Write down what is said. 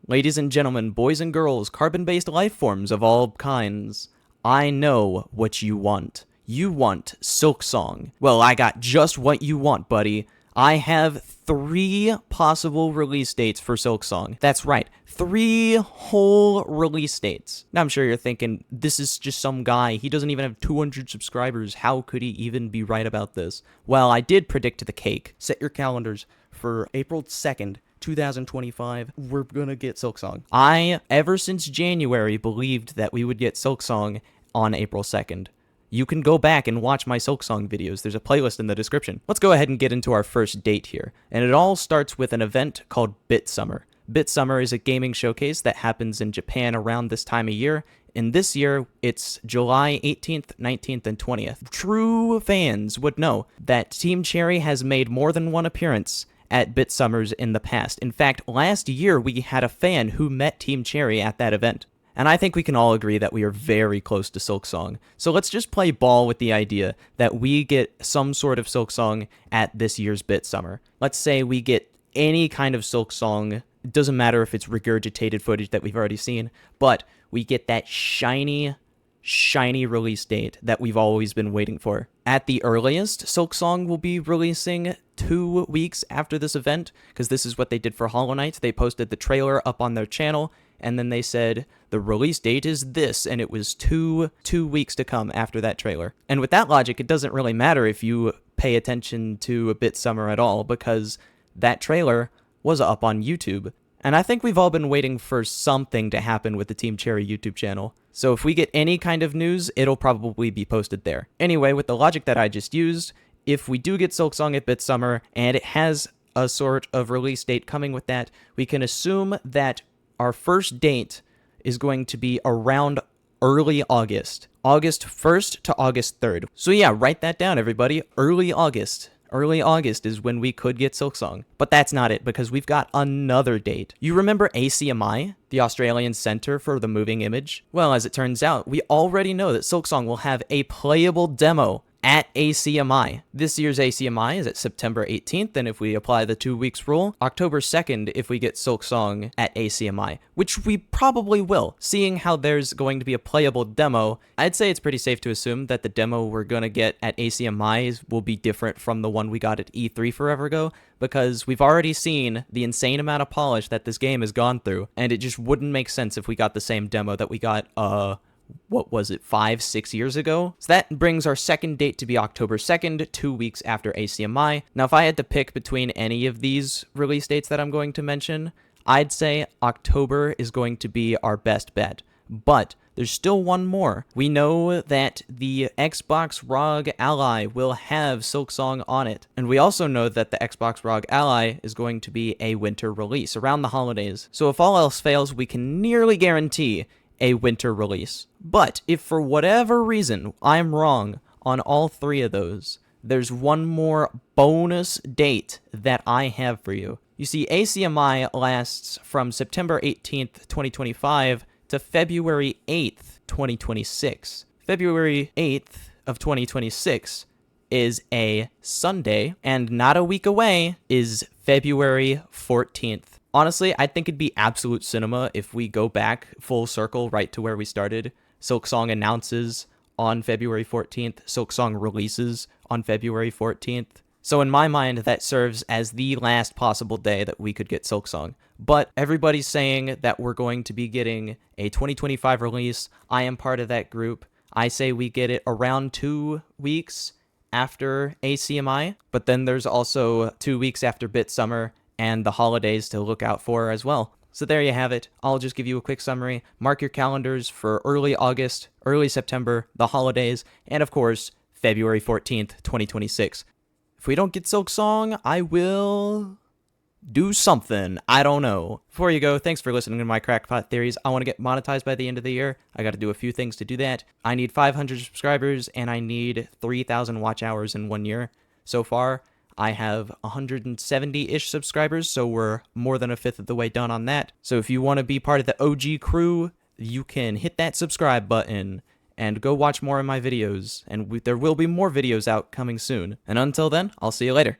Ladies and gentlemen, boys and girls, carbon-based life forms of all kinds, I know what you want. You want Silksong. Well, I got just what you want, buddy. I have 3 possible release dates for Silksong. That's right, 3 whole release dates. Now I'm sure you're thinking, this is just some guy. He doesn't even have 200 subscribers. How could he even be right about this? Well, I did predict the cake. Set your calendars for April 2nd. 2025, we're gonna get Silksong. I, ever since January, believed that we would get Silksong on April 2nd. You can go back and watch my Silksong videos. There's a playlist in the description. Let's go ahead and get into our first date here. And it all starts with an event called Summer. Summer is a gaming showcase that happens in Japan around this time of year. And this year, it's July 18th, 19th, and 20th. True fans would know that Team Cherry has made more than one appearance at Summers in the past. In fact, last year we had a fan who met Team Cherry at that event. And I think we can all agree that we are very close to Silksong. So let's just play ball with the idea that we get some sort of Silksong at this year's Summer. Let's say we get any kind of Silksong. It doesn't matter if it's regurgitated footage that we've already seen, but we get that shiny release date that we've always been waiting for. At the earliest, Silksong will be releasing 2 weeks after this event, because this is what they did for Hollow Knight. They posted the trailer up on their channel, and then they said, the release date is this, and it was two weeks to come after that trailer. And with that logic, it doesn't really matter if you pay attention to a Summer at all, because that trailer was up on YouTube. And I think we've all been waiting for something to happen with the Team Cherry YouTube channel. So if we get any kind of news, it'll probably be posted there. Anyway, with the logic that I just used, if we do get Silksong at Summer, and it has a sort of release date coming with that, we can assume that our first date is going to be around early August. August 1st to August 3rd. So yeah, write that down, everybody. Early August. Early August is when we could get Silksong. But that's not it, because we've got another date. You remember ACMI, the Australian Centre for the Moving Image? Well, as it turns out, we already know that Silksong will have a playable demo at ACMI. This year's ACMI is at September 18th, and if we apply the 2 weeks rule, October 2nd if we get Silksong at ACMI, which we probably will. Seeing how there's going to be a playable demo, I'd say it's pretty safe to assume that the demo we're gonna get at ACMI will be different from the one we got at E3 forever ago, because we've already seen the insane amount of polish that this game has gone through, and it just wouldn't make sense if we got the same demo that we got, what was it, 5-6 years ago? So that brings our second date to be October 2nd, 2 weeks after ACMI. Now, if I had to pick between any of these release dates that I'm going to mention, I'd say October is going to be our best bet. But there's still one more. We know that the Xbox ROG Ally will have Silksong on it. And we also know that the Xbox ROG Ally is going to be a winter release around the holidays. So if all else fails, we can nearly guarantee a winter release. But if for whatever reason I'm wrong on all 3 of those, there's one more bonus date that I have for you. You see, ACMI lasts from September 18th, 2025 to February 8th, 2026. February 8th of 2026 is a Sunday, and not a week away is February 14th. Honestly, I think it'd be absolute cinema if we go back full circle right to where we started. Silksong announces on February 14th. Silksong releases on February 14th. So in my mind, that serves as the last possible day that we could get Silksong. But everybody's saying that we're going to be getting a 2025 release. I am part of that group. I say we get it around 2 weeks after ACMI. But then there's also 2 weeks after Summer and the holidays to look out for as well. So there you have it. I'll just give you a quick summary. Mark your calendars for early August, early September, the holidays, and of course, February 14th, 2026. If we don't get Silksong, I will do something. I don't know. Before you go, thanks for listening to my crackpot theories. I want to get monetized by the end of the year. I got to do a few things to do that. I need 500 subscribers, and I need 3,000 watch hours in 1 year. So far, I have 170-ish subscribers, so we're more than a fifth of the way done on that. So if you want to be part of the OG crew, you can hit that subscribe button and go watch more of my videos. And there will be more videos out coming soon. And until then, I'll see you later.